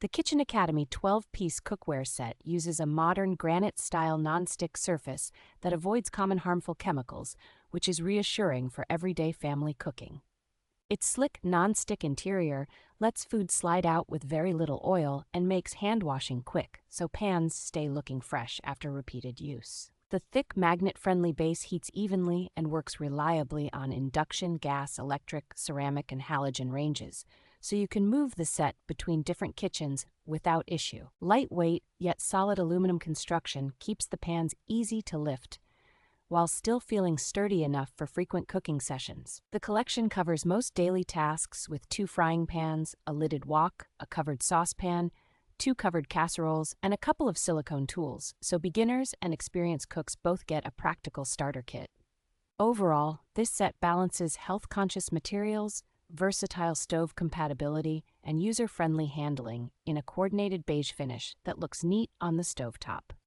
The Kitchen Academy 12-piece cookware set uses a modern granite-style nonstick surface that avoids common harmful chemicals, which is reassuring for everyday family cooking. Its slick nonstick interior lets food slide out with very little oil and makes hand washing quick, so pans stay looking fresh after repeated use. The thick magnet-friendly base heats evenly and works reliably on induction, gas, electric, ceramic, and halogen ranges, so you can move the set between different kitchens without issue. Lightweight yet solid aluminum construction keeps the pans easy to lift, while still feeling sturdy enough for frequent cooking sessions. The collection covers most daily tasks with 2 frying pans, a lidded wok, a covered saucepan, 2 covered casseroles, and a couple of silicone tools, so beginners and experienced cooks both get a practical starter kit. Overall, this set balances health-conscious materials, versatile stove compatibility, and user-friendly handling in a coordinated beige finish that looks neat on the stovetop.